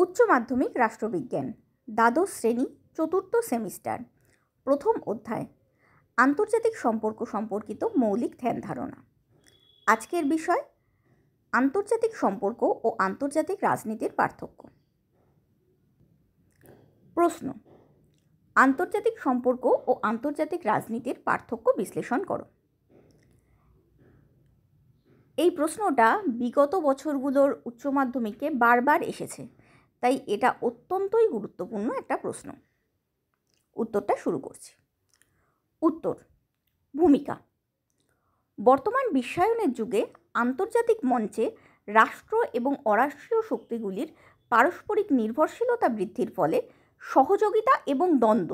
উচ্চ মাধ্যমিক রাষ্ট্রবিজ্ঞান দ্বাদশ শ্রেণী চতুর্থ সেমিস্টার প্রথম অধ্যায় আন্তর্জাতিক সম্পর্ক সম্পর্কিত মৌলিক ধ্যান ধারণা। আজকের বিষয় আন্তর্জাতিক সম্পর্ক ও আন্তর্জাতিক রাজনীতির পার্থক্য। প্রশ্ন: আন্তর্জাতিক সম্পর্ক ও আন্তর্জাতিক রাজনীতির পার্থক্য বিশ্লেষণ করো। এই প্রশ্নটা বিগত বছরগুলোর উচ্চ মাধ্যমিকে বারবার এসেছে, তাই এটা অত্যন্তই গুরুত্বপূর্ণ একটা প্রশ্ন। উত্তরটা শুরু করছি। উত্তর: ভূমিকা। বর্তমান বিশ্বায়নের যুগে আন্তর্জাতিক মঞ্চে রাষ্ট্র এবং অরাষ্ট্রীয় শক্তিগুলির পারস্পরিক নির্ভরশীলতা বৃদ্ধির ফলে সহযোগিতা এবং দ্বন্দ্ব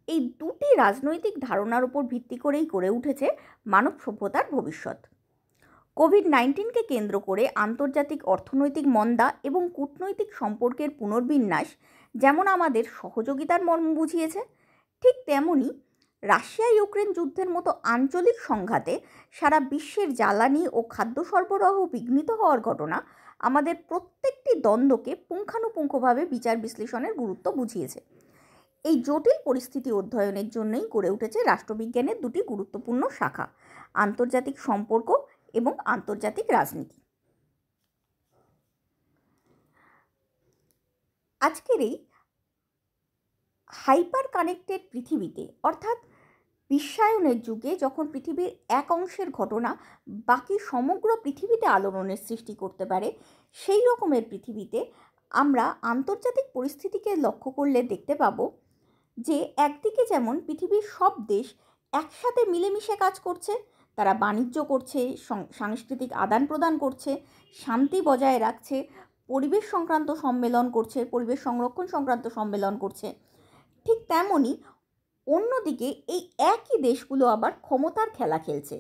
এই দুটি রাজনৈতিক ধারণার উপর ভিত্তি করেই গড়ে উঠেছে মানব সভ্যতার ভবিষ্যৎ। কোভিড-19কে কেন্দ্র করে আন্তর্জাতিক অর্থনৈতিক মন্দা এবং কূটনৈতিক সম্পর্কের পুনর্বিন্যাস যেমন আমাদের সহযোগিতার মর্ম বুঝিয়েছে, ঠিক তেমনি রাশিয়া ইউক্রেন যুদ্ধের মতো আঞ্চলিক সংঘাতে সারা বিশ্বের জ্বালানি ও খাদ্য সরবরাহ বিঘ্নিত হওয়ার ঘটনা আমাদের প্রত্যেকটি দ্বন্দ্বকে পুঙ্খানুপুঙ্খভাবে বিচার বিশ্লেষণের গুরুত্ব বুঝিয়েছে। এই জটিল পরিস্থিতি অধ্যয়নের জন্যই গড়ে উঠেছে রাষ্ট্রবিজ্ঞানের দুটি গুরুত্বপূর্ণ শাখা, আন্তর্জাতিক সম্পর্ক এবং আন্তর্জাতিক রাজনীতি। আজকের এই হাইপার কানেক্টেড পৃথিবীতে, অর্থাৎ বিশ্বায়নের যুগে যখন পৃথিবীর এক অংশের ঘটনা বাকি সমগ্র পৃথিবীতে আলোড়নের সৃষ্টি করতে পারে, সেই রকমের পৃথিবীতে আমরা আন্তর্জাতিক পরিস্থিতিকে লক্ষ্য করলে দেখতে পাবো যে একদিকে যেমন পৃথিবীর সব দেশ একসাথে মিলেমিশে কাজ করছে, তারা বাণিজ্য করছে, সাংস্কৃতিক আদান প্রদান করছে, শান্তি বজায় রাখছে, পরিবেশ সংক্রান্ত সম্মেলন করছে, পরিবেশ সংরক্ষণ সংক্রান্ত সম্মেলন করছে, ঠিক তেমনই অন্যদিকে এই একই দেশগুলো আবার ক্ষমতার খেলা খেলছে,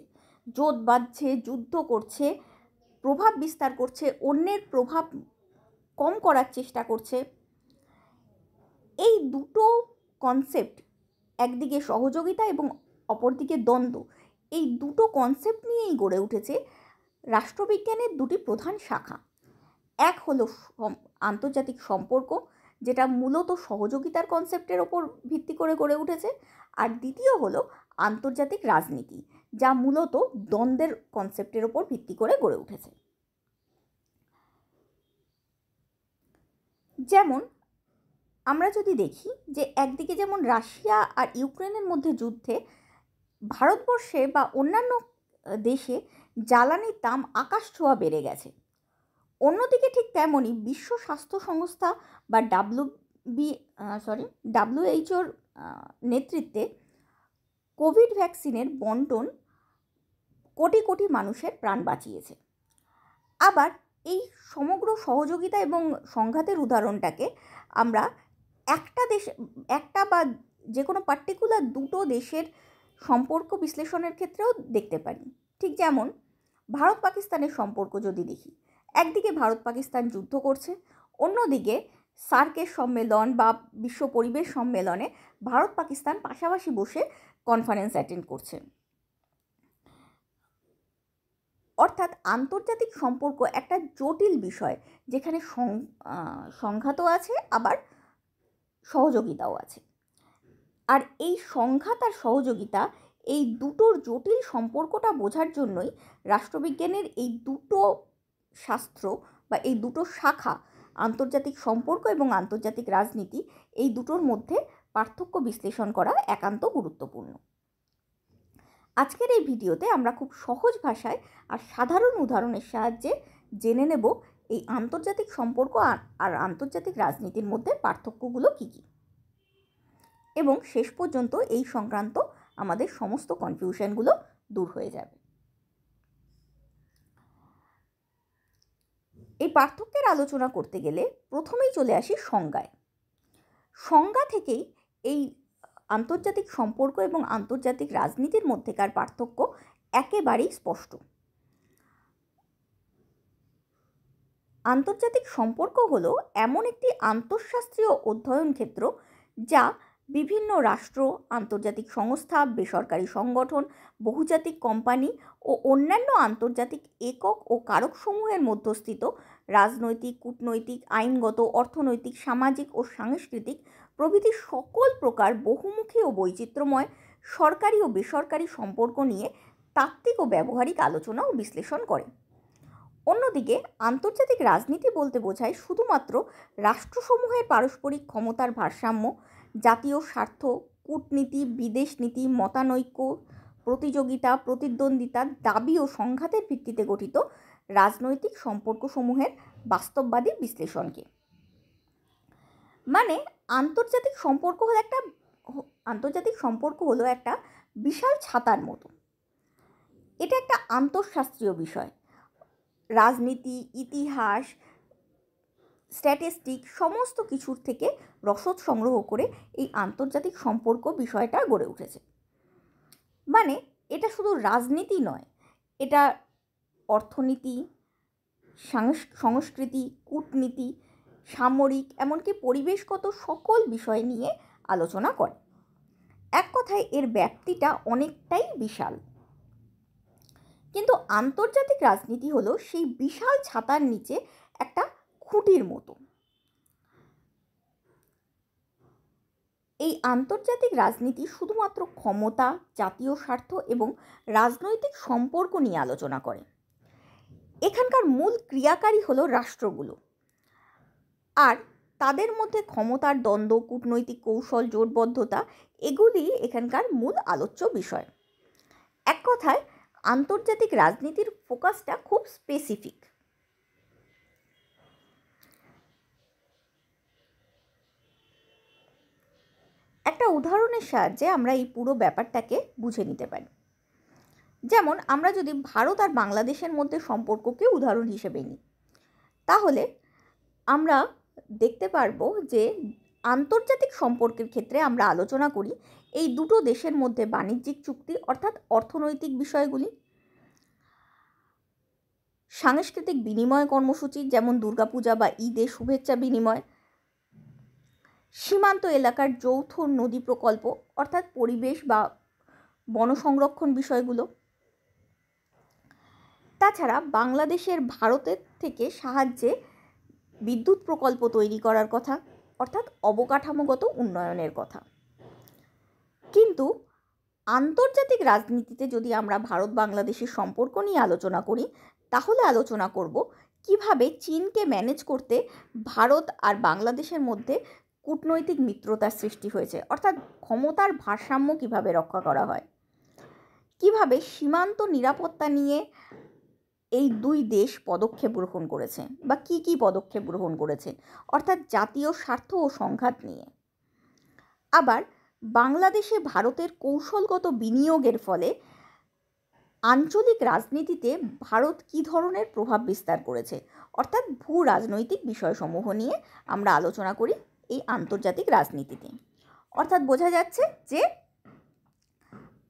জোট বাঁধছে, যুদ্ধ করছে, প্রভাব বিস্তার করছে, অন্যের প্রভাব কম করার চেষ্টা করছে। এই দুটো কনসেপ্ট, একদিকে সহযোগিতা এবং অপরদিকে দ্বন্দ্ব, এই দুটো কনসেপ্ট নিয়েই গড়ে উঠেছে রাষ্ট্রবিজ্ঞানের দুটি প্রধান শাখা। এক হলো আন্তর্জাতিক সম্পর্ক, যেটা মূলত সহযোগিতার কনসেপ্টের ওপর ভিত্তি করে গড়ে উঠেছে, আর দ্বিতীয় হলো আন্তর্জাতিক রাজনীতি, যা মূলত দ্বন্দ্বের কনসেপ্টের ওপর ভিত্তি করে গড়ে উঠেছে। যেমন আমরা যদি দেখি যে একদিকে যেমন রাশিয়া আর ইউক্রেনের মধ্যে যুদ্ধে ভারতবর্ষে বা অন্যান্য দেশে জ্বালানির দাম আকাশ ছোঁয়া বেড়ে গেছে, অন্যদিকে ঠিক তেমনই বিশ্ব স্বাস্থ্য সংস্থা বা WHO-র নেতৃত্বে কোভিড ভ্যাকসিনের বন্টন কোটি কোটি মানুষের প্রাণ বাঁচিয়েছে। আবার এই সমগ্র সহযোগিতা এবং সংঘাতের উদাহরণটাকে আমরা একটা বা যে কোনো পার্টিকুলার দুটো দেশের সম্পর্ক বিশ্লেষণের ক্ষেত্রেও দেখতে পারি। ঠিক যেমন ভারত পাকিস্তানের সম্পর্ক যদি দেখি, একদিকে ভারত পাকিস্তান যুদ্ধ করছে, অন্যদিকে সার্কের সম্মেলন বা বিশ্ব পরিবেশ সম্মেলনে ভারত পাকিস্তান পাশাপাশি বসে কনফারেন্স অ্যাটেন্ড করছে। অর্থাৎ আন্তর্জাতিক সম্পর্ক একটা জটিল বিষয়, যেখানে সংঘাতও আছে আবার সহযোগিতাও আছে। আর এই সংঘাত আর সহযোগিতা, এই দুটোর জটিল সম্পর্কটা বোঝার জন্যই রাষ্ট্রবিজ্ঞানের এই দুটো শাস্ত্র বা এই দুটো শাখা, আন্তর্জাতিক সম্পর্ক এবং আন্তর্জাতিক রাজনীতি, এই দুটোর মধ্যে পার্থক্য বিশ্লেষণ করা একান্ত গুরুত্বপূর্ণ। আজকের এই ভিডিওতে আমরা খুব সহজ ভাষায় আর সাধারণ উদাহরণের সাহায্যে জেনে নেব এই আন্তর্জাতিক সম্পর্ক আর আন্তর্জাতিক রাজনীতির মধ্যে পার্থক্যগুলো কী কী, এবং শেষ পর্যন্ত এই সংক্রান্ত আমাদের সমস্ত কনফিউশনগুলো দূর হয়ে যাবে। এই পার্থক্যের আলোচনা করতে গেলে প্রথমেই চলে আসি সংজ্ঞায়। সংজ্ঞা থেকেই এই আন্তর্জাতিক সম্পর্ক এবং আন্তর্জাতিক রাজনীতির মধ্যেকার পার্থক্য একেবারেই স্পষ্ট। আন্তর্জাতিক সম্পর্ক হলো এমন একটি আন্তঃশাস্ত্রীয় অধ্যয়ন ক্ষেত্র যা বিভিন্ন রাষ্ট্র, আন্তর্জাতিক সংস্থা, বেসরকারি সংগঠন, বহুজাতিক কোম্পানি ও অন্যান্য আন্তর্জাতিক একক ও কারকসমূহের মধ্যস্থিত রাজনৈতিক, কূটনৈতিক, আইনগত, অর্থনৈতিক, সামাজিক ও সাংস্কৃতিক প্রভৃতি সকল প্রকার বহুমুখী ও বৈচিত্র্যময় সরকারি ও বেসরকারি সম্পর্ক নিয়ে তাত্ত্বিক ও ব্যবহারিক আলোচনা ও বিশ্লেষণ করে। অন্যদিকে আন্তর্জাতিক রাজনীতি বলতে বোঝায় শুধুমাত্র রাষ্ট্রসমূহের পারস্পরিক ক্ষমতার ভারসাম্য, জাতীয় স্বার্থ, কূটনীতি, বিদেশ নীতি, মতানৈক্য, প্রতিযোগিতা, প্রতিদ্বন্দ্বিতা, দাবি ও সংঘাতের ভিত্তিতে গঠিত রাজনৈতিক সম্পর্কসমূহের বাস্তববাদী বিশ্লেষণকে। মানে আন্তর্জাতিক সম্পর্ক হলো একটা বিশাল ছাতার মতো। এটা একটা আন্তঃশাস্ত্রীয় বিষয়। রাজনীতি, ইতিহাস, স্ট্যাটিস্টিক সমস্ত কিছুর থেকে রসদ সংগ্রহ করে এই আন্তর্জাতিক সম্পর্ক বিষয়টা গড়ে উঠেছে। মানে এটা শুধু রাজনীতি নয়, এটা অর্থনীতি, সংস্কৃতি, কূটনীতি, সামরিক, এমনকি পরিবেশগত সকল বিষয় নিয়ে আলোচনা করে। এক কথায় এর ব্যাপ্তিটা অনেকটাই বিশাল। কিন্তু আন্তর্জাতিক রাজনীতি হলো সেই বিশাল ছাতার নিচে একটা খুঁটির মতো। এই আন্তর্জাতিক রাজনীতি শুধুমাত্র ক্ষমতা, জাতীয় স্বার্থ এবং রাজনৈতিক সম্পর্ক নিয়ে আলোচনা করে। এখানকার মূল ক্রিয়াকারী হলো রাষ্ট্রগুলো, আর তাদের মধ্যে ক্ষমতার দ্বন্দ্ব, কূটনৈতিক কৌশল, জোটবদ্ধতা এগুলি এখানকার মূল আলোচ্য বিষয়। এক কথায় আন্তর্জাতিক রাজনীতির ফোকাসটা খুব স্পেসিফিক। একটা উদাহরণের সাহায্যে আমরা এই পুরো ব্যাপারটাকে বুঝে নিতে পারি। যেমন আমরা যদি ভারত আর বাংলাদেশের মধ্যে সম্পর্ককে উদাহরণ হিসেবে নিই, তাহলে আমরা দেখতে পারবো যে আন্তর্জাতিক সম্পর্কের ক্ষেত্রে আমরা আলোচনা করি এই দুটো দেশের মধ্যে বাণিজ্যিক চুক্তি অর্থাৎ অর্থনৈতিক বিষয়গুলি, সাংস্কৃতিক বিনিময় কর্মসূচি যেমন দুর্গাপূজা বা ঈদে শুভেচ্ছা বিনিময়, সীমান্ত এলাকার যৌথ নদী প্রকল্প অর্থাৎ পরিবেশ বা বন সংরক্ষণ বিষয়গুলো। তাছাড়া বাংলাদেশের ভারতের থেকে সাহায্যে বিদ্যুৎ প্রকল্প তৈরি করার কথা অর্থাৎ অবকাঠামোগত উন্নয়নের কথা। কিন্তু আন্তর্জাতিক রাজনীতিতে যদি আমরা ভারত বাংলাদেশের সম্পর্ক নিয়ে আলোচনা করি, তাহলে আলোচনা করব কিভাবে চীনকে ম্যানেজ করতে ভারত আর বাংলাদেশের মধ্যে কূটনৈতিক মিত্রতার সৃষ্টি হয়েছে, অর্থাৎ ক্ষমতার ভারসাম্য কিভাবে রক্ষা করা হয়, কিভাবে সীমান্ত নিরাপত্তা নিয়ে এই দুই দেশ পদক্ষেপ গ্রহণ করেছে বা কি কি পদক্ষেপ গ্রহণ করেছে, অর্থাৎ জাতীয় স্বার্থ ও সংঘাত নিয়ে। আবার বাংলাদেশে ভারতের কৌশলগত বিনিয়োগের ফলে আঞ্চলিক রাজনীতিতে ভারত কী ধরনের প্রভাব বিস্তার করেছে, অর্থাৎ ভূ রাজনৈতিক বিষয়সমূহ নিয়ে আমরা আলোচনা করি এই আন্তর্জাতিক রাজনীতিতে। অর্থাৎ বোঝা যাচ্ছে যে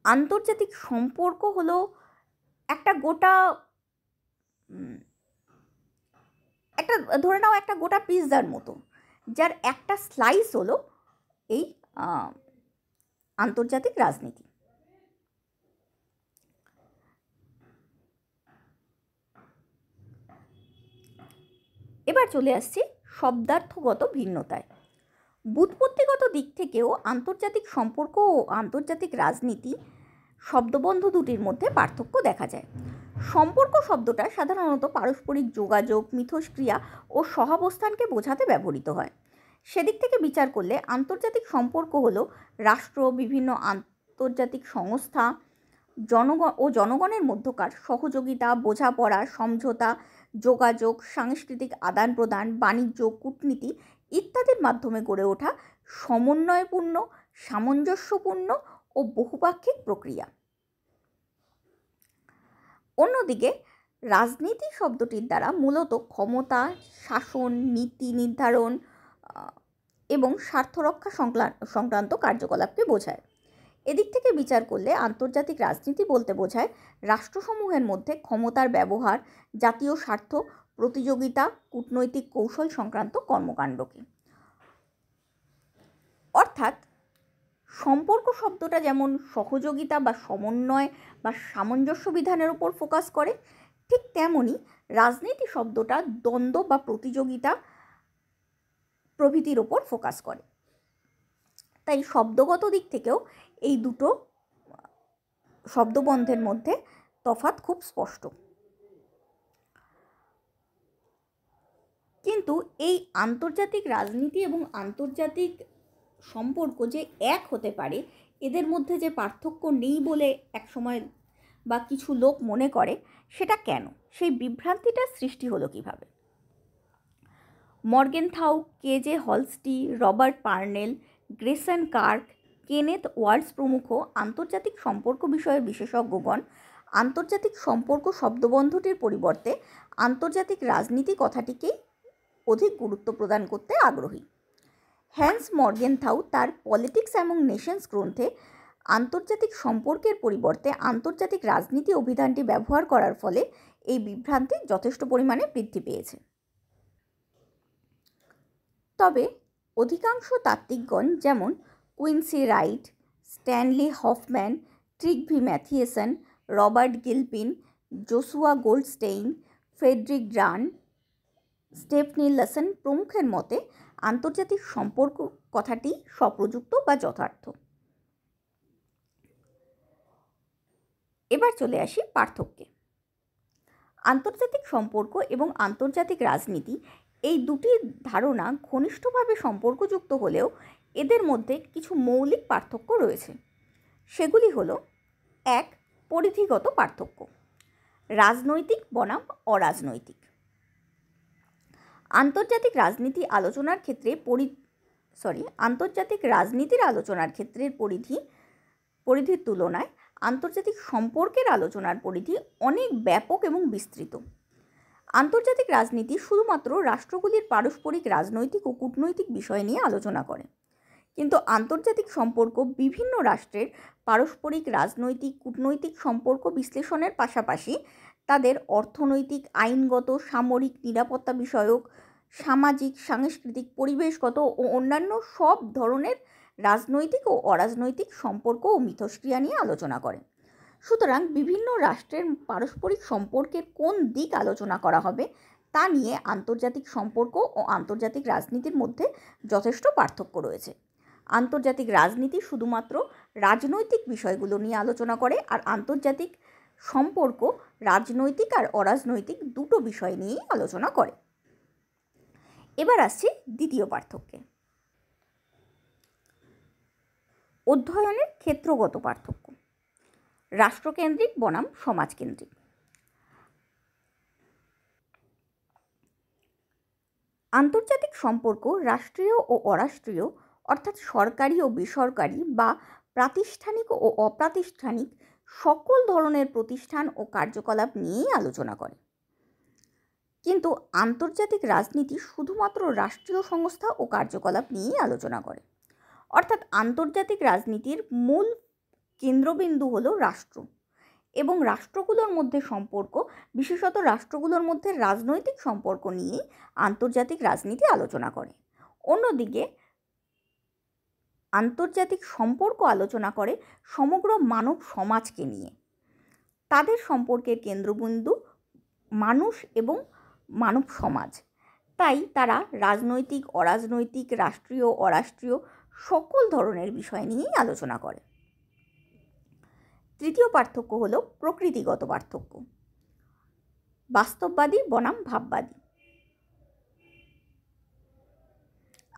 আন্তর্জাতিক সম্পর্ক হলো একটা গোটা ধরে নাও একটা গোটা পিৎজার মতো, যার একটা স্লাইস হলো এই আন্তর্জাতিক রাজনীতি। এবার চলে আসছি শব্দার্থগত ভিন্নতায়। ব্যুৎপত্তিগত দিক থেকেও আন্তর্জাতিক সম্পর্ক ও আন্তর্জাতিক রাজনীতি শব্দবন্ধ দুটির মধ্যে পার্থক্য দেখা যায়। সম্পর্ক শব্দটা সাধারণত পারস্পরিক যোগাযোগ, মিথস্ক্রিয়া ও সহাবস্থানকে বোঝাতে ব্যবহৃত হয়। সেদিক থেকে বিচার করলে আন্তর্জাতিক সম্পর্ক হলো রাষ্ট্র, বিভিন্ন আন্তর্জাতিক সংস্থা, জনগণের মধ্যকার সহযোগিতা, বোঝাপড়া, সমঝোতা, যোগাযোগ, সাংস্কৃতিক আদান প্রদান, বাণিজ্য, কূটনীতি ইত্যাদির মাধ্যমে গড়ে ওঠা সমন্বয়পূর্ণ, সামঞ্জস্যপূর্ণ ও বহুপাক্ষিক প্রক্রিয়া। অন্যদিকে রাজনীতি শব্দটির দ্বারা মূলত ক্ষমতা, শাসন, নীতি নির্ধারণ এবং স্বার্থরক্ষা সংক্রান্ত কার্যকলাপকে বোঝায়। এদিক থেকে বিচার করলে আন্তর্জাতিক রাজনীতি বলতে বোঝায় রাষ্ট্রসমূহের মধ্যে ক্ষমতার ব্যবহার, জাতীয় স্বার্থ, প্রতিযোগিতা, কূটনৈতিক কৌশল সংক্রান্ত কর্মকাণ্ডকে। অর্থাৎ সম্পর্ক শব্দটা যেমন সহযোগিতা বা সমন্বয় বা সামঞ্জস্য বিধানের উপর ফোকাস করে, ঠিক তেমনি রাজনীতি শব্দটা দ্বন্দ্ব বা প্রতিযোগিতা প্রভৃতির ওপর ফোকাস করে। তাই শব্দগত দিক থেকেও এই দুটো শব্দবন্ধের মধ্যে তফাৎ খুব স্পষ্ট। কিন্তু এই আন্তর্জাতিক রাজনীতি এবং আন্তর্জাতিক সম্পর্ক যে এক হতে পারে, এদের মধ্যে যে পার্থক্য নেই বলে একসময় বা কিছু লোক মনে করে, সেটা কেন? সেই বিভ্রান্তিটার সৃষ্টি হলো কিভাবে? Morgenthau, K J Holsti, Robert Purnell, Grayson Kirk, Kenneth Waltz প্রমুখ আন্তর্জাতিক সম্পর্ক বিষয়ের বিশেষজ্ঞগণ আন্তর্জাতিক সম্পর্ক শব্দবন্ধটির পরিবর্তে আন্তর্জাতিক রাজনীতি কথাটিকেই অধিক গুরুত্ব প্রদান করতে আগ্রহী। হ্যান্স মর্গেনথাউ তার পলিটিক্স অ্যামং নেশনস গ্রন্থে আন্তর্জাতিক সম্পর্কের পরিবর্তে আন্তর্জাতিক রাজনীতি অভিধানটি ব্যবহার করার ফলে এই বিভ্রান্তি যথেষ্ট পরিমাণে বৃদ্ধি পেয়েছে। তবে অধিকাংশ তাত্ত্বিকগণ যেমন Quincy Wright, Stanley Hoffmann, Trygve Mathisen, Robert Gilpin, Joshua Goldstein, Frederick Dunn, Stephanie Lawson প্রমুখের মতে আন্তর্জাতিক সম্পর্ক কথাটি সপ্রযুক্ত বা যথার্থ। এবার চলে আসি পার্থক্যে। আন্তর্জাতিক সম্পর্ক এবং আন্তর্জাতিক রাজনীতি এই দুটি ধারণা ঘনিষ্ঠভাবে সম্পর্কযুক্ত হলেও এদের মধ্যে কিছু মৌলিক পার্থক্য রয়েছে। সেগুলি হলো: 1. পরিধিগত পার্থক্য, রাজনৈতিক বনাম অরাজনৈতিক। আন্তর্জাতিক রাজনীতির আলোচনার ক্ষেত্রে পরিধির তুলনায় আন্তর্জাতিক সম্পর্কের আলোচনার পরিধি অনেক ব্যাপক এবং বিস্তৃত। আন্তর্জাতিক রাজনীতি শুধুমাত্র রাষ্ট্রগুলির পারস্পরিক রাজনৈতিক ও কূটনৈতিক বিষয় নিয়ে আলোচনা করে, কিন্তু আন্তর্জাতিক সম্পর্ক বিভিন্ন রাষ্ট্রের পারস্পরিক রাজনৈতিক কূটনৈতিক সম্পর্ক বিশ্লেষণের পাশাপাশি তাদের অর্থনৈতিক, আইনগত, সামরিক, নিরাপত্তা বিষয়ক, সামাজিক, সাংস্কৃতিক, পরিবেশগত ও অন্যান্য সব ধরনের রাজনৈতিক ও অরাজনৈতিক সম্পর্ক ও মিথস্ক্রিয়া নিয়ে আলোচনা করে। সুতরাং বিভিন্ন রাষ্ট্রের পারস্পরিক সম্পর্কের কোন দিক আলোচনা করা হবে তা নিয়ে আন্তর্জাতিক সম্পর্ক ও আন্তর্জাতিক রাজনীতির মধ্যে যথেষ্ট পার্থক্য রয়েছে। আন্তর্জাতিক রাজনীতি শুধুমাত্র রাজনৈতিক বিষয়গুলো নিয়ে আলোচনা করে, আর আন্তর্জাতিক সম্পর্ক রাজনৈতিক আর অরাজনৈতিক দুটো বিষয় নিয়েই আলোচনা করে। এবার আসছি দ্বিতীয় পার্থক্যে, অধ্যয়নের ক্ষেত্রগত পার্থক্য, রাষ্ট্রকেন্দ্রিক বনাম সমাজকেন্দ্রিক। আন্তর্জাতিক সম্পর্ক রাষ্ট্রীয় ও অরাষ্ট্রীয় অর্থাৎ সরকারি ও বেসরকারি বা প্রাতিষ্ঠানিক ও অপ্রাতিষ্ঠানিক সকল ধরনের প্রতিষ্ঠান ও কার্যকলাপ নিয়েই আলোচনা করে। কিন্তু আন্তর্জাতিক রাজনীতি শুধুমাত্র রাষ্ট্রীয় সংস্থা ও কার্যকলাপ নিয়েই আলোচনা করে। অর্থাৎ আন্তর্জাতিক রাজনীতির মূল কেন্দ্রবিন্দু হলো রাষ্ট্র এবং রাষ্ট্রগুলোর মধ্যে সম্পর্ক, বিশেষত রাষ্ট্রগুলোর মধ্যে রাজনৈতিক সম্পর্ক নিয়েই আন্তর্জাতিক রাজনীতি আলোচনা করে। অন্যদিকে আন্তর্জাতিক সম্পর্ক আলোচনা করে সমগ্র মানব সমাজকে নিয়ে। তাদের সম্পর্কের কেন্দ্রবিন্দু মানুষ এবং মানব সমাজ। তাই তারা রাজনৈতিক, অরাজনৈতিক, রাষ্ট্রীয়, অরাষ্ট্রীয় সকল ধরনের বিষয় নিয়েই আলোচনা করে। তৃতীয় পার্থক্য হলো প্রকৃতিগত পার্থক্য, বাস্তববাদী বনাম ভাববাদী।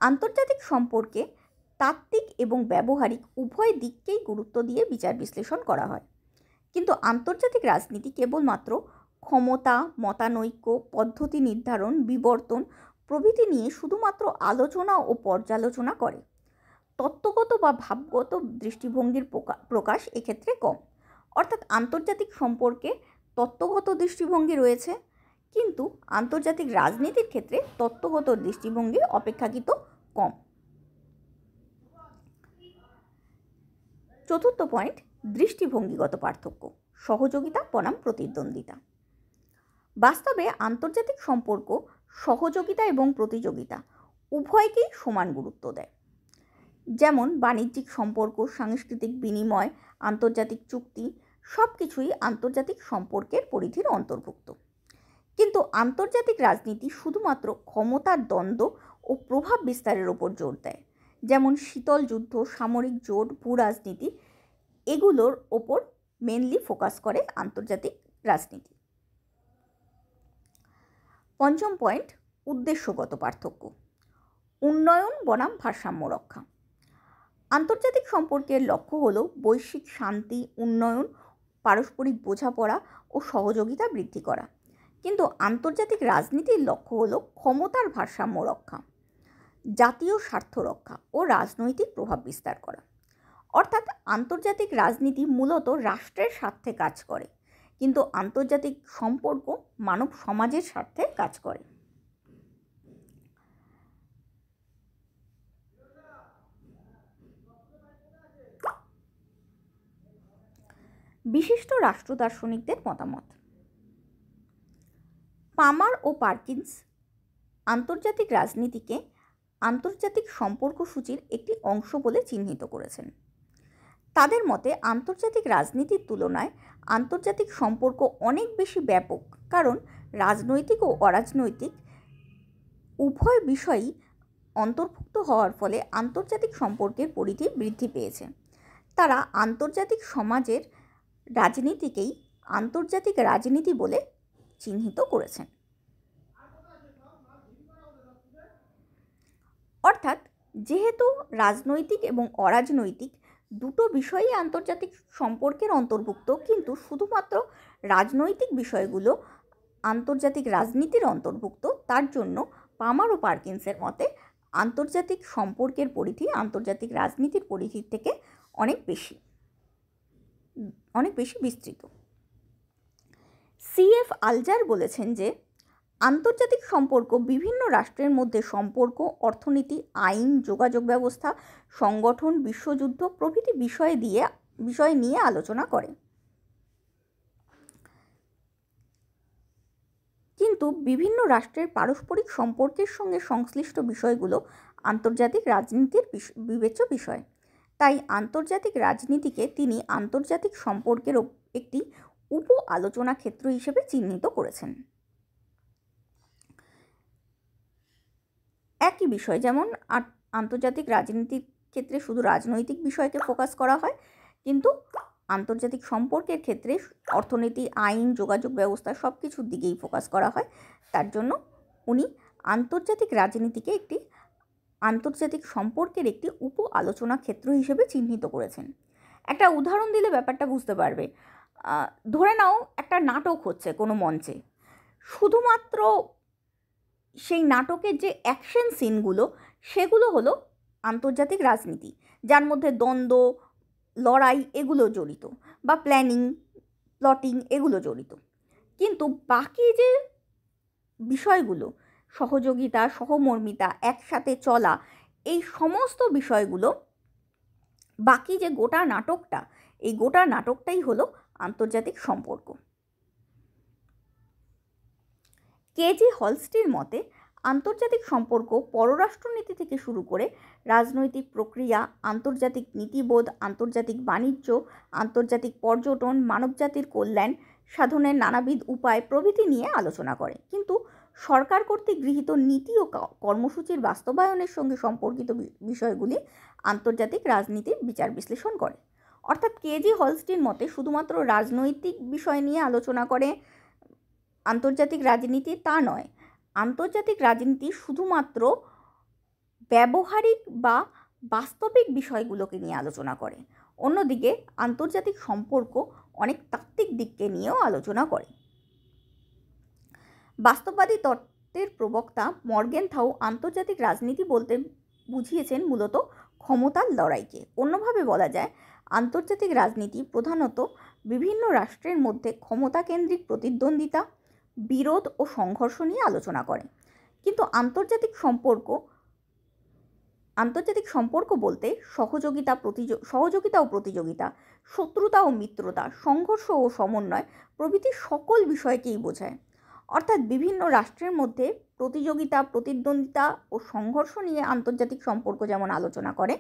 আন্তর্জাতিক সম্পর্কে তাত্ত্বিক এবং ব্যবহারিক উভয় দিককেই গুরুত্ব দিয়ে বিচার বিশ্লেষণ করা হয়, কিন্তু আন্তর্জাতিক রাজনীতি কেবলমাত্র ক্ষমতা, মতানৈক্য, পদ্ধতি নির্ধারণ, বিবর্তন প্রভৃতি নিয়ে শুধুমাত্র আলোচনা ও পর্যালোচনা করে। তত্ত্বগত বা ভাবগত দৃষ্টিভঙ্গির প্রকাশ এক্ষেত্রে কম। অর্থাৎ আন্তর্জাতিক সম্পর্কে তত্ত্বগত দৃষ্টিভঙ্গি রয়েছে, কিন্তু আন্তর্জাতিক রাজনীতির ক্ষেত্রে তত্ত্বগত দৃষ্টিভঙ্গি অপেক্ষাকৃত কম। চতুর্থ পয়েন্ট, দৃষ্টিভঙ্গিগত পার্থক্য, সহযোগিতা বনাম প্রতিদ্বন্দ্বিতা। বাস্তবে আন্তর্জাতিক সম্পর্ক সহযোগিতা এবং প্রতিযোগিতা উভয়কেই সমান গুরুত্ব দেয়। যেমন বাণিজ্যিক সম্পর্ক, সাংস্কৃতিক বিনিময়, আন্তর্জাতিক চুক্তি সব কিছুই আন্তর্জাতিক সম্পর্কের পরিধির অন্তর্ভুক্ত। কিন্তু আন্তর্জাতিক রাজনীতি শুধুমাত্র ক্ষমতার দ্বন্দ্ব ও প্রভাব বিস্তারের ওপর জোর দেয়, যেমন শীতল যুদ্ধ, সামরিক জোট, ভূ রাজনীতি, এগুলোর ওপর মেনলি ফোকাস করে আন্তর্জাতিক রাজনীতি। পঞ্চম পয়েন্ট, উদ্দেশ্যগত পার্থক্য। উন্নয়ন বনাম ভারসাম্য রক্ষা। আন্তর্জাতিক সম্পর্কের লক্ষ্য হল বৈশ্বিক শান্তি, উন্নয়ন, পারস্পরিক বোঝাপড়া ও সহযোগিতা বৃদ্ধি করা। কিন্তু আন্তর্জাতিক রাজনীতির লক্ষ্য হল ক্ষমতার ভারসাম্য রক্ষা, জাতীয় স্বার্থ রক্ষা ও রাজনৈতিক প্রভাব বিস্তার করা। অর্থাৎ আন্তর্জাতিক রাজনীতি মূলত রাষ্ট্রের স্বার্থে কাজ করে, কিন্তু আন্তর্জাতিক সম্পর্ক মানব সমাজের স্বার্থে কাজ করে। বিশিষ্ট রাষ্ট্র দার্শনিকদের মতামত। পামার ও পার্কিন্স আন্তর্জাতিক রাজনীতিকে আন্তর্জাতিক সম্পর্ক সূচির একটি অংশ বলে চিহ্নিত করেছেন। তাদের মতে আন্তর্জাতিক রাজনীতির তুলনায় আন্তর্জাতিক সম্পর্ক অনেক বেশি ব্যাপক, কারণ রাজনৈতিক ও অরাজনৈতিক উভয় বিষয়ই অন্তর্ভুক্ত হওয়ার ফলে আন্তর্জাতিক সম্পর্কের পরিধি বৃদ্ধি পেয়েছে। তারা আন্তর্জাতিক সমাজের রাজনীতিকেই আন্তর্জাতিক রাজনীতি বলে চিহ্নিত করেছেন। অর্থাৎ যেহেতু রাজনৈতিক এবং অরাজনৈতিক দুটো বিষয়ই আন্তর্জাতিক সম্পর্কের অন্তর্ভুক্ত, কিন্তু শুধুমাত্র রাজনৈতিক বিষয়গুলো আন্তর্জাতিক রাজনীতির অন্তর্ভুক্ত, তার জন্য পামার ও পার্কিন্সের মতে আন্তর্জাতিক সম্পর্কের পরিধি আন্তর্জাতিক রাজনীতির পরিধির থেকে অনেক বেশি বিস্তৃত। সিএফ আলজার বলেছেন যে আন্তর্জাতিক সম্পর্ক বিভিন্ন রাষ্ট্রের মধ্যে সম্পর্ক, অর্থনীতি, আইন, যোগাযোগ ব্যবস্থা, সংগঠন, বিশ্বযুদ্ধ প্রভৃতি বিষয় নিয়ে আলোচনা করে। কিন্তু বিভিন্ন রাষ্ট্রের পারস্পরিক সম্পর্কের সঙ্গে সংশ্লিষ্ট বিষয়গুলো আন্তর্জাতিক রাজনীতির বিবেচ্য বিষয়। তাই আন্তর্জাতিক রাজনীতিকে তিনি আন্তর্জাতিক সম্পর্কের একটি উপ আলোচনা ক্ষেত্র হিসেবে চিহ্নিত করেছেন। একই বিষয়, যেমন আন্তর্জাতিক রাজনীতির ক্ষেত্রে শুধু রাজনৈতিক বিষয়কে ফোকাস করা হয়, কিন্তু আন্তর্জাতিক সম্পর্কের ক্ষেত্রে অর্থনীতি, আইন, যোগাযোগ ব্যবস্থা সব কিছুর দিকেই ফোকাস করা হয়। তার জন্য উনি আন্তর্জাতিক রাজনীতিকে একটি আন্তর্জাতিক সম্পর্কের একটি উপ আলোচনা ক্ষেত্র হিসেবে চিহ্নিত করেছেন। একটা উদাহরণ দিলে ব্যাপারটা বুঝতে পারবে। ধরে নাও একটা নাটক হচ্ছে কোনো মঞ্চে, শুধুমাত্র সেই নাটকের যে অ্যাকশন সিনগুলো সেগুলো হলো আন্তর্জাতিক রাজনীতি, যার মধ্যে দ্বন্দ্ব, লড়াই এগুলো জড়িত, বা প্লটিং এগুলো জড়িত। কিন্তু বাকি যে বিষয়গুলো, সহযোগিতা, সহমর্মিতা, একসাথে চলা, এই সমস্ত বিষয়গুলো, বাকি যে গোটা নাটকটা, এই গোটা নাটকটাই হলো আন্তর্জাতিক সম্পর্ক। কেজি হলস্টির মতে আন্তর্জাতিক সম্পর্ক পররাষ্ট্রনীতি থেকে শুরু করে রাজনৈতিক প্রক্রিয়া, আন্তর্জাতিক নীতিবোধ, আন্তর্জাতিক বাণিজ্য, আন্তর্জাতিক পর্যটন, মানবজাতির কল্যাণ সাধনের নানাবিধ উপায় প্রভৃতি নিয়ে আলোচনা করে, কিন্তু সরকার কর্তৃক গৃহীত নীতি ও কর্মসূচির বাস্তবায়নের সঙ্গে সম্পর্কিত বিষয়গুলি আন্তর্জাতিক রাজনীতির বিচার বিশ্লেষণ করে। অর্থাৎ কেজি হলস্টির মতে শুধুমাত্র রাজনৈতিক বিষয় নিয়ে আলোচনা করে আন্তর্জাতিক রাজনীতি তা নয়, আন্তর্জাতিক রাজনীতি শুধুমাত্র ব্যবহারিক বা বাস্তবিক বিষয়গুলোকে নিয়ে আলোচনা করে। অন্যদিকে আন্তর্জাতিক সম্পর্ক অনেক তাত্ত্বিক দিককে নিয়েও আলোচনা করে। বাস্তববাদী তত্ত্বের প্রবক্তা মর্গেনথাউ আন্তর্জাতিক রাজনীতি বলতে বুঝিয়েছেন মূলত ক্ষমতার লড়াইকে। অন্যভাবে বলা যায়, আন্তর্জাতিক রাজনীতি প্রধানত বিভিন্ন রাষ্ট্রের মধ্যে ক্ষমতাকেন্দ্রিক প্রতিদ্বন্দ্বিতা, বিরোধ ও সংঘর্ষ নিয়ে আলোচনা করে। কিন্তু আন্তর্জাতিক সম্পর্ক বলতে সহযোগিতা ও প্রতিযোগিতা, শত্রুতা ও মিত্রতা, সংঘর্ষ ও সমন্বয় প্রভৃতি সকল বিষয়কেই বোঝায়। অর্থাৎ বিভিন্ন রাষ্ট্রের মধ্যে প্রতিযোগিতা, প্রতিদ্বন্দ্বিতা ও সংঘর্ষ নিয়ে আন্তর্জাতিক সম্পর্ক যেমন আলোচনা করে,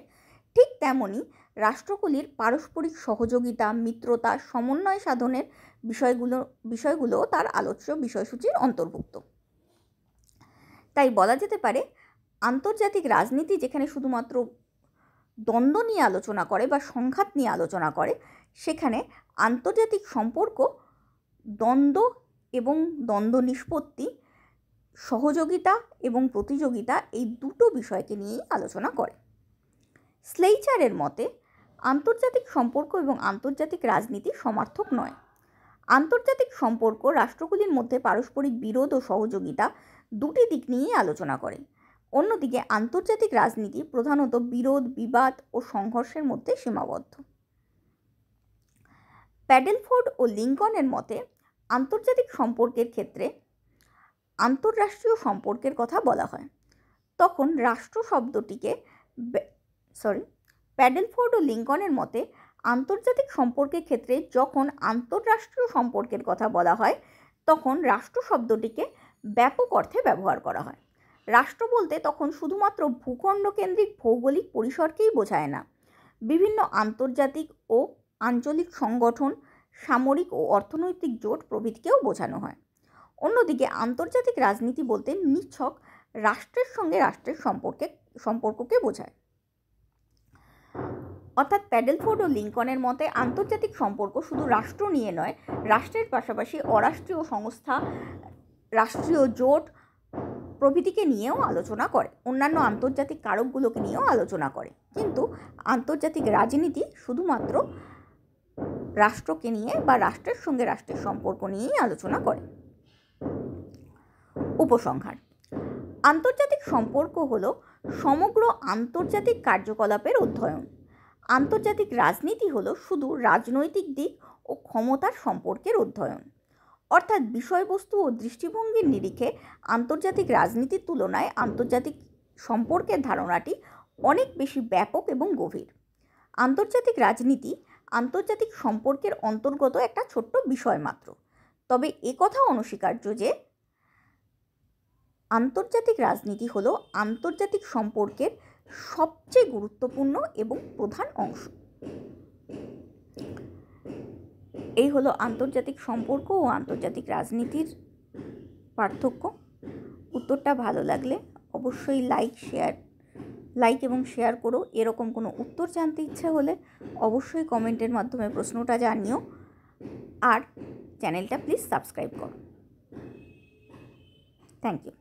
ঠিক তেমনি রাষ্ট্রগুলির পারস্পরিক সহযোগিতা, মিত্রতা, সমন্বয় সাধনের বিষয়গুলো তার আলোচ্য বিষয়সূচির অন্তর্ভুক্ত। তাই বলা যেতে পারে আন্তর্জাতিক রাজনীতি যেখানে শুধুমাত্র দ্বন্দ্ব নিয়ে আলোচনা করে বা সংঘাত নিয়ে আলোচনা করে, সেখানে আন্তর্জাতিক সম্পর্ক দ্বন্দ্ব এবং দ্বন্দ্ব নিষ্পত্তি, সহযোগিতা এবং প্রতিযোগিতা এই দুটো বিষয়কে নিয়েই আলোচনা করে। স্লেইচারের মতে আন্তর্জাতিক সম্পর্ক এবং আন্তর্জাতিক রাজনীতি সমার্থক নয়। আন্তর্জাতিক সম্পর্ক রাষ্ট্রগুলির মধ্যে পারস্পরিক বিরোধ ও সহযোগিতা দুটি দিক নিয়েই আলোচনা করে। অন্যদিকে আন্তর্জাতিক রাজনীতি প্রধানত বিরোধ, বিবাদ ও সংঘর্ষের মধ্যে সীমাবদ্ধ। প্যাডেলফোর্ড ও লিঙ্কনের মতে আন্তর্জাতিক সম্পর্কের ক্ষেত্রে আন্তঃরাষ্ট্রীয় সম্পর্কের কথা বলা হয়, তখন রাষ্ট্র শব্দটিকে প্যাডেলফোর্ড ও লিঙ্কনের মতে আন্তর্জাতিক সম্পর্কের ক্ষেত্রে যখন আন্তঃরাষ্ট্রীয় সম্পর্কের কথা বলা হয়, তখন রাষ্ট্র শব্দটিকে ব্যাপক অর্থে ব্যবহার করা হয়। রাষ্ট্র বলতে তখন শুধুমাত্র ভূখণ্ড কেন্দ্রিক ভৌগোলিক পরিসরকেই বোঝায় না, বিভিন্ন আন্তর্জাতিক ও আঞ্চলিক সংগঠন, সামরিক ও অর্থনৈতিক জোট প্রভৃতিকেও বোঝানো হয়। অন্যদিকে আন্তর্জাতিক রাজনীতি বলতে নিছক রাষ্ট্রের সঙ্গে রাষ্ট্রের সম্পর্ককে বোঝায়। অর্থাৎ প্যাডেলফোর্ড ও লিঙ্কনের মতে আন্তর্জাতিক সম্পর্ক শুধু রাষ্ট্র নিয়ে নয়, রাষ্ট্রের পাশাপাশি অরাষ্ট্রীয় সংস্থা, রাষ্ট্রীয় জোট প্রভৃতিকে নিয়েও আলোচনা করে, অন্যান্য আন্তর্জাতিক কারকগুলোকে নিয়েও আলোচনা করে। কিন্তু আন্তর্জাতিক রাজনীতি শুধুমাত্র রাষ্ট্রকে নিয়ে বা রাষ্ট্রের সঙ্গে রাষ্ট্রের সম্পর্ক নিয়েই আলোচনা করে। উপসংহার: আন্তর্জাতিক সম্পর্ক হলো সমগ্র আন্তর্জাতিক কার্যকলাপের অধ্যয়ন। আন্তর্জাতিক রাজনীতি হলো শুধু রাজনৈতিক দিক ও ক্ষমতার সম্পর্কের অধ্যয়ন। অর্থাৎ বিষয়বস্তু ও দৃষ্টিভঙ্গির নিরিখে আন্তর্জাতিক রাজনীতির তুলনায় আন্তর্জাতিক সম্পর্কের ধারণাটি অনেক বেশি ব্যাপক এবং গভীর। আন্তর্জাতিক রাজনীতি আন্তর্জাতিক সম্পর্কের অন্তর্গত একটা ছোট্ট বিষয় মাত্র। তবে একথা অনস্বীকার্য যে আন্তর্জাতিক রাজনীতি হলো আন্তর্জাতিক সম্পর্কের সবচেয়ে গুরুত্বপূর্ণ এবং প্রধান অংশ। এই হলো আন্তর্জাতিক সম্পর্ক ও আন্তর্জাতিক রাজনীতির পার্থক্য। উত্তরটা ভালো লাগলে অবশ্যই লাইক এবং শেয়ার করো। এরকম কোনো উত্তর জানতে ইচ্ছে হলে অবশ্যই কমেন্টের মাধ্যমে প্রশ্নটা জানিও, আর চ্যানেলটা প্লিজ সাবস্ক্রাইব করো। Thank you.